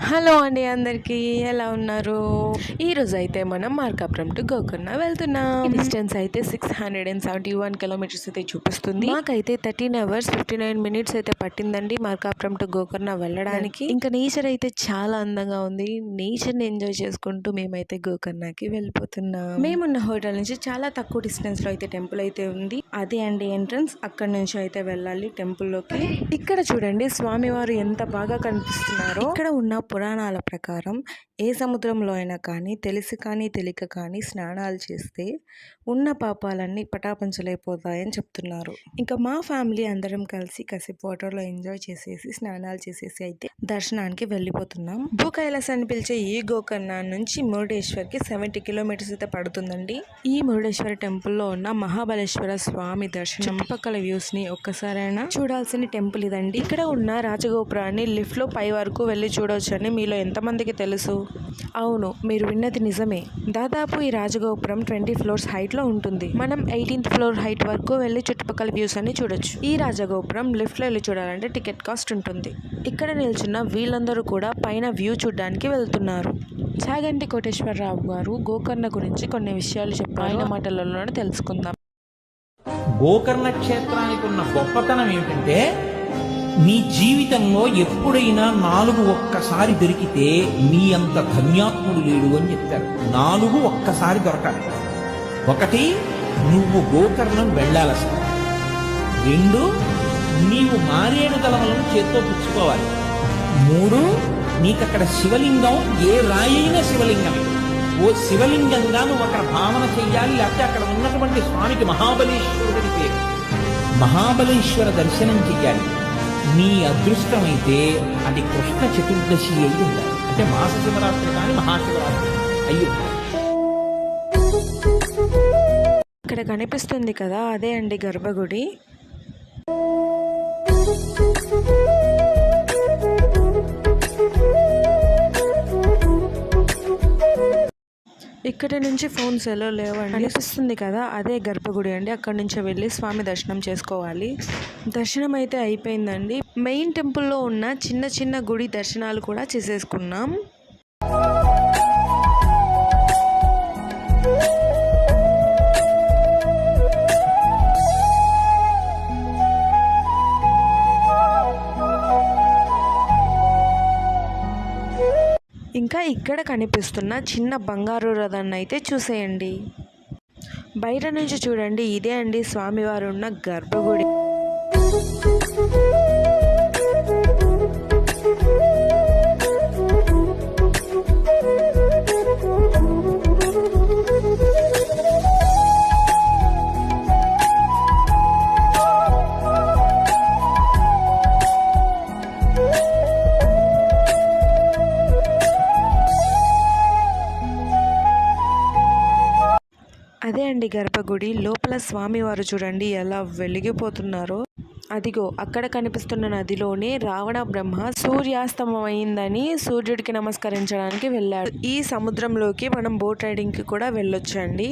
Hello అండి అందరికీ ఎలా ఉన్నారు? ఈరోజు అయితే మనం మార్కాపురం టు గోకర్ణ వెళ్తున్నాం. డిస్టెన్స్ అయితే 671 కిలోమీటర్స్ అయితే చూపిస్తుంది. మాకైతే 13 అవర్స్ 59 మినిట్స్ అయితే పట్టిందండి మార్కాపురం టు గోకర్ణ వెళ్ళడానికి. ఇంకా నేచర్ అయితే చాలా అందంగా ఉంది. నేచర్ ని ఎంజాయ్ చేసుకుంటూ మేమైతే గోకర్ణకి వెళ్ళిపోతున్నాం. మేమున్న హోటల్ నుంచి చాలా తక్కువ డిస్టెన్స్ లో అయితే టెంపుల్ అయితే ఉంది. అదే అండి ఎంట్రన్స్. అక్కడ నుంచి అయితే వెళ్ళాలి టెంపుల్ లోకి. ఇక్కడ చూడండి స్వామివారు ఎంత బాగా కనిపిస్తున్నారో. ఇక్కడ ఉన్న పురాణాల ప్రకారం ఏ సముద్రంలో అయినా కానీ తెలిసి కానీ తెలియక కానీ స్నానాలు చేస్తే ఉన్న పాపాలన్నీ పటాపంచలైపోతాయని చెప్తున్నారు. ఇంకా మా ఫ్యామిలీ అందరం కలిసి కాసేపు వాటర్లో ఎంజాయ్ చేసేసి స్నానాలు చేసేసి అయితే దర్శనానికి వెళ్ళిపోతున్నాం. భూ కైలాస్ అని పిలిచే ఈ గోకర్ణ నుంచి మురుడేశ్వర్కి 70 కిలోమీటర్స్ అయితే పడుతుందండి. ఈ మురుడేశ్వర టెంపుల్లో ఉన్న మహాబలేశ్వర స్వామి దర్శనం చుట్టుపక్కల వ్యూస్ ని ఒక్కసారైనా చూడాల్సిన టెంపుల్ ఇదండి. ఇక్కడ ఉన్న రాజగోపురాన్ని లిఫ్ట్ లో పై వరకు వెళ్ళి చూడొచ్చని మీలో ఎంతమందికి తెలుసు? అవును, మీరు విన్నది నిజమే. దాదాపు ఈ రాజగోపురం 20 ఫ్లోర్స్ హైట్ లో ఉంటుంది. మనం 18th ఫ్లోర్ హైట్ వరకు వెళ్ళి చుట్టుపక్కల వ్యూస్ అన్ని చూడొచ్చు. ఈ రాజగోపురం లిఫ్ట్ లో వెళ్ళి చూడాలంటే టికెట్ కాస్ట్ ఉంటుంది. ఇక్కడ నిల్చున్న వీళ్ళందరూ కూడా పైన వ్యూ చూడడానికి వెళ్తున్నారు. చాగంటి కోటేశ్వరరావు గారు గోకర్ణ గురించి కొన్ని విషయాలు చెప్పారు. ఆయన మాటలలోనే తెలుసుకుందాం. గోకర్ణ క్షేత్రానికి ఉన్న గొప్పతనం ఏమిటంటే మీ జీవితంలో ఎప్పుడైనా 4 ఒక్కసారి దొరికితే మీ అంత ధన్యాత్ముడు లేడు అని చెప్తారు. 4 ఒక్కసారి దొరకాలి. 1, నువ్వు గోకర్ణం వెళ్ళాలి అసలు. 2, నీవు మారేడు దళములను చేత్తో పుచ్చుకోవాలి. 3, నీకక్కడ శివలింగం ఏ రాయైన శివలింగమే. ఓ శివలింగంగా నువ్వు అక్కడ భావన చెయ్యాలి. లేకపోతే అక్కడ ఉన్నటువంటి స్వామికి మహాబలేశ్వరుడిని పేరు. మహాబలేశ్వర దర్శనం చెయ్యాలి. నీ అదృష్టమైతే అది కృష్ణ చతుర్దశి అయి ఉండాలి. అంటే మాస శివరాత్రి కానీ మహాశివరాత్రి అయ్యో. ఇక్కడ కనిపిస్తుంది కదా, అదే అండి గర్భగుడి. ఇక్కడ నుంచి ఫోన్స్ ఎలా లేవండి. కనిపిస్తుంది కదా, అదే గర్భగుడి అండి. అక్కడ నుంచి వెళ్ళి స్వామి దర్శనం చేసుకోవాలి. దర్శనం అయితే అయిపోయిందండి. మెయిన్ టెంపుల్లో ఉన్న చిన్న చిన్న గుడి దర్శనాలు కూడా చేసేసుకున్నాం. ఇంకా ఇక్కడ కనిపిస్తున్న చిన్న బంగారు రథాన్ని అయితే చూసేయండి. బయట నుంచి చూడండి, ఇదే అండి స్వామివారు ఉన్న గర్భగుడి. అదే అండి గర్భగుడి. లోపల స్వామివారు చూడండి ఎలా వెలిగిపోతున్నారో. అదిగో అక్కడ కనిపిస్తున్న నదిలోనే రావణ బ్రహ్మ సూర్యాస్తమమైందని సూర్యుడికి నమస్కరించడానికి వెళ్ళాడు. ఈ సముద్రంలోకి మనం బోట్ రైడింగ్ కి కూడా వెళ్ళొచ్చండి.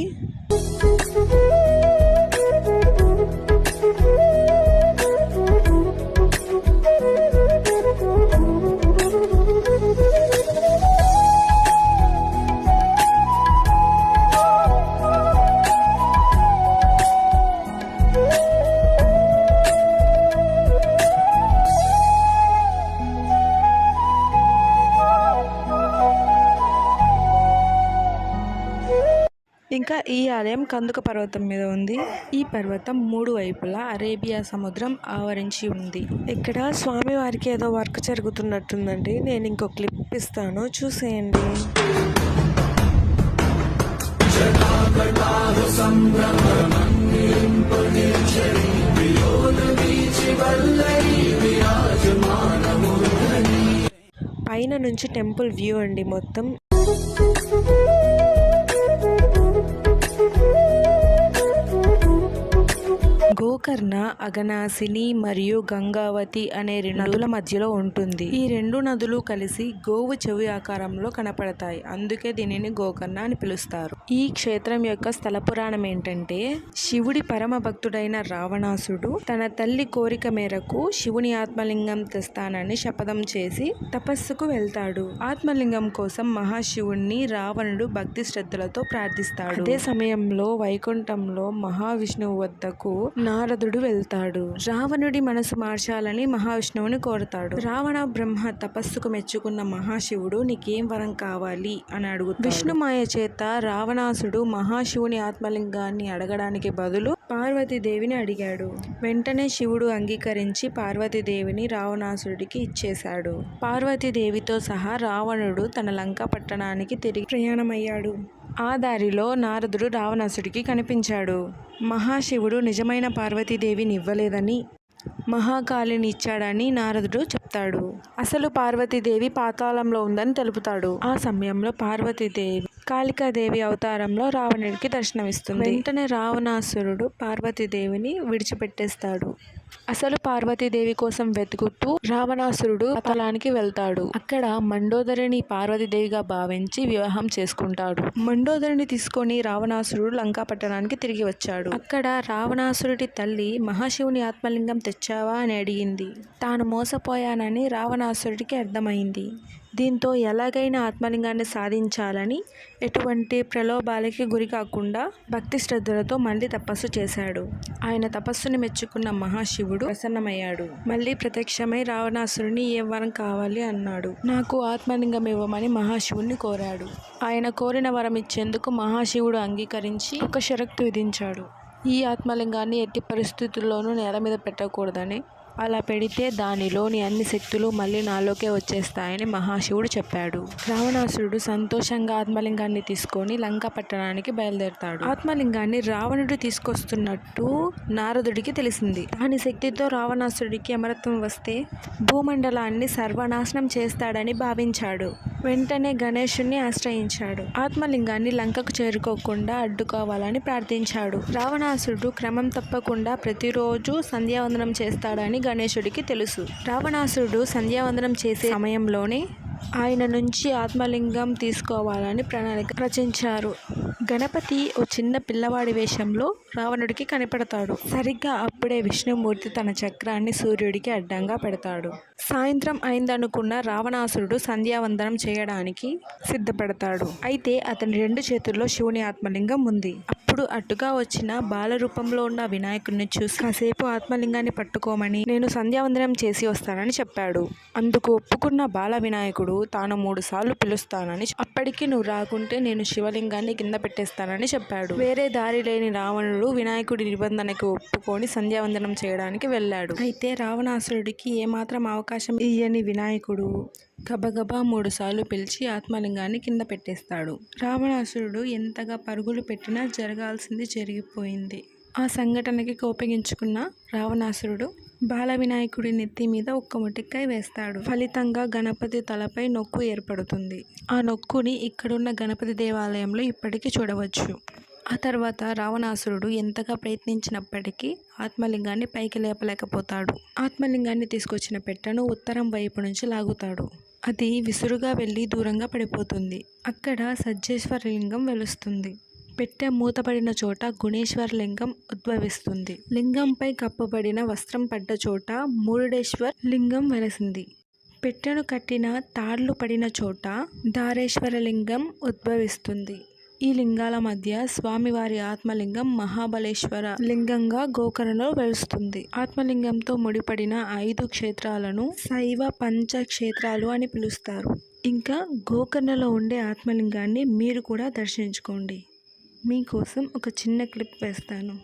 ఇంకా ఈ ఆలయం కందుక పర్వతం మీద ఉంది. ఈ పర్వతం 3 వైపులా అరేబియా సముద్రం ఆవరించి ఉంది. ఇక్కడ స్వామివారికి ఏదో వర్క్ జరుగుతున్నట్టుందండి. నేను ఇంకో క్లిప్ ఇస్తాను, చూసేయండి. పైన నుంచి టెంపుల్ వ్యూ అండి మొత్తం. గోకర్ణ అఘనాశిని మరియు గంగావతి అనే రెండు నదుల మధ్యలో ఉంటుంది. ఈ రెండు నదులు కలిసి గోవు చెవి ఆకారంలో కనపడతాయి. అందుకే దీనిని గోకర్ణ అని పిలుస్తారు. ఈ క్షేత్రం యొక్క స్థల పురాణం ఏంటంటే, శివుడి పరమ భక్తుడైన రావణాసుడు తన తల్లి కోరిక మేరకు శివుని ఆత్మలింగం తెస్తానని శపథం చేసి తపస్సుకు వెళ్తాడు. ఆత్మలింగం కోసం మహాశివుణ్ణి రావణుడు భక్తి శ్రద్ధలతో ప్రార్థిస్తాడు. అదే సమయంలో వైకుంఠంలో మహావిష్ణువు వద్దకు నారదుడు వెళ్తాడు. రావణుడి మనసు మార్చాలని మహావిష్ణువుని కోరతాడు. రావణ బ్రహ్మ తపస్సుకు మెచ్చుకున్న మహాశివుడు నీకేం వరం కావాలి అని అడుగుతాడు. విష్ణుమాయ చేత రావణాసుడు మహాశివుని ఆత్మలింగాన్ని అడగడానికి బదులు పార్వతీదేవిని అడిగాడు. వెంటనే శివుడు అంగీకరించి పార్వతీదేవిని రావణాసుడికి ఇచ్చేశాడు. పార్వతీదేవితో సహా రావణుడు తన లంక పట్టణానికి తిరిగి ప్రయాణమయ్యాడు. ఆ దారిలో నారదుడు రావణాసుడికి కనిపించాడు. మహాశివుడు నిజమైన పార్వతీదేవిని ఇవ్వలేదని, మహాకాళిని ఇచ్చాడని నారదుడు చెప్తాడు. అసలు పార్వతీదేవి పాతాళంలో ఉందని తెలుపుతాడు. ఆ సమయంలో పార్వతీదేవి కాళికాదేవి అవతారంలో రావణుడికి దర్శనమిస్తుంది. వెంటనే రావణాసురుడు పార్వతీదేవిని విడిచిపెట్టేస్తాడు. అసలు పార్వతీదేవి కోసం వెతుకుతూ రావణాసురుడు పాతాళానికి వెళ్తాడు. అక్కడ మండోదరిని పార్వతీదేవిగా భావించి వివాహం చేసుకుంటాడు. మండోదరిని తీసుకొని రావణాసురుడు లంకా పట్టణానికి తిరిగి వచ్చాడు. అక్కడ రావణాసురుడి తల్లి మహాశివుని ఆత్మలింగం తెచ్చావా అని అడిగింది. తాను మోసపోయానని రావణాసురుడికి అర్థమైంది. దీంతో ఎలాగైనా ఆత్మలింగాన్ని సాధించాలని ఎటువంటి ప్రలోభాలకి గురి కాకుండా భక్తి శ్రద్ధలతో మళ్ళీ తపస్సు చేశాడు. ఆయన తపస్సుని మెచ్చుకున్న మహాశివుడు ప్రసన్నమయ్యాడు. మళ్ళీ ప్రత్యక్షమై రావణాసురుని ఏ వరం కావాలి అన్నాడు. నాకు ఆత్మలింగం ఇవ్వమని మహాశివుడిని కోరాడు. ఆయన కోరిన వరం ఇచ్చేందుకు మహాశివుడు అంగీకరించి ఒక షరతు విధించాడు. ఈ ఆత్మలింగాన్ని ఎట్టి పరిస్థితుల్లోనూ నేల మీద పెట్టకూడదని, అలా పెడితే దానిలోని అన్ని శక్తులు మళ్ళీ నాలోకే వచ్చేస్తాయని మహాశివుడు చెప్పాడు. రావణాసురుడు సంతోషంగా ఆత్మలింగాన్ని తీసుకొని లంకా పట్టణానికి బయలుదేరతాడు. ఆత్మలింగాన్ని రావణుడు తీసుకొస్తున్నట్టు నారదుడికి తెలిసింది. దాని శక్తితో రావణాసురుడికి అమరత్వం వస్తే భూమండలాన్ని సర్వనాశనం చేస్తాడని భావించాడు. వెంటనే గణేశుణ్ణి ఆశ్రయించాడు. ఆత్మలింగాన్ని లంకకు చేరుకోకుండా అడ్డుకోవాలని ప్రార్థించాడు. రావణాసురుడు క్రమం తప్పకుండా ప్రతిరోజు సంధ్యావందనం చేస్తాడని గణేశుడికి తెలుసు. రావణాసురుడు సంధ్యావందనం చేసే సమయంలోనే ఆయన నుంచి ఆత్మలింగం తీసుకోవాలని ప్రణాళిక రచించారు. గణపతి ఓ చిన్న పిల్లవాడి వేషంలో రావణుడికి కనిపెడతాడు. సరిగ్గా అప్పుడే విష్ణుమూర్తి తన చక్రాన్ని సూర్యుడికి అడ్డంగా పెడతాడు. సాయంత్రం అయిందనుకున్న రావణాసురుడు సంధ్యావందనం చేయడానికి సిద్ధపడతాడు. అయితే అతని రెండు చేతుల్లో శివుని ఆత్మలింగం ఉంది. అప్పుడు అటుగా వచ్చిన బాల రూపంలో ఉన్న వినాయకుడిని చూసి కాసేపు ఆత్మలింగాన్ని పట్టుకోమని నేను సంధ్యావందనం చేసి వస్తానని చెప్పాడు. అందుకు ఒప్పుకున్న బాల వినాయకుడు తాను 3 సార్లు పిలుస్తానని, అప్పటికి నువ్వు రాకుంటే నేను శివలింగాన్ని కింద పెట్టేస్తానని చెప్పాడు. వేరే దారి లేని రావణుడు వినాయకుడి నిబంధనకు ఒప్పుకొని సంధ్యావందనం చేయడానికి వెళ్ళాడు. అయితే రావణాసురుడికి ఏమాత్రం అవకాశం ఇయ్యని వినాయకుడు గబగబా 3 సార్లు పిలిచి ఆత్మలింగాన్ని కింద పెట్టేస్తాడు. రావణాసురుడు ఎంతగా పరుగులు పెట్టినా జరగాల్సింది జరిగిపోయింది. ఆ సంఘటనకి కోపగించుకున్న రావణాసురుడు బాల వినాయకుడి నెత్తి మీద ఒక్క మొటిక్కాయ వేస్తాడు. ఫలితంగా గణపతి తలపై నొక్కు ఏర్పడుతుంది. ఆ నొక్కుని ఇక్కడున్న గణపతి దేవాలయంలో ఇప్పటికీ చూడవచ్చు. ఆ తర్వాత రావణాసురుడు ఎంతగా ప్రయత్నించినప్పటికీ ఆత్మలింగాన్ని పైకి లేపలేకపోతాడు. ఆత్మలింగాన్ని తీసుకొచ్చిన పెట్టెను ఉత్తరం వైపు నుంచి లాగుతాడు. అది విసురుగా వెళ్ళి దూరంగా పడిపోతుంది. అక్కడ సజ్జేశ్వరలింగం వెలుస్తుంది. పెట్టె మూతపడిన చోట గుణేశ్వరలింగం ఉద్భవిస్తుంది. లింగంపై కప్పబడిన వస్త్రం పడ్డ చోట మురుడేశ్వర లింగం వెలసింది. పెట్టెను కట్టిన తాళ్లు పడిన చోట దారేశ్వరలింగం ఉద్భవిస్తుంది. ఈ లింగాల మధ్య స్వామివారి ఆత్మలింగం మహాబలేశ్వర లింగంగా గోకర్ణలో వెలుస్తుంది. ఆత్మలింగంతో ముడిపడిన 5 క్షేత్రాలను శైవ పంచక్షేత్రాలు అని పిలుస్తారు. ఇంకా గోకర్ణలో ఉండే ఆత్మలింగాన్ని మీరు కూడా దర్శించుకోండి. మీకోసం ఒక చిన్న క్లిప్ వేస్తాను.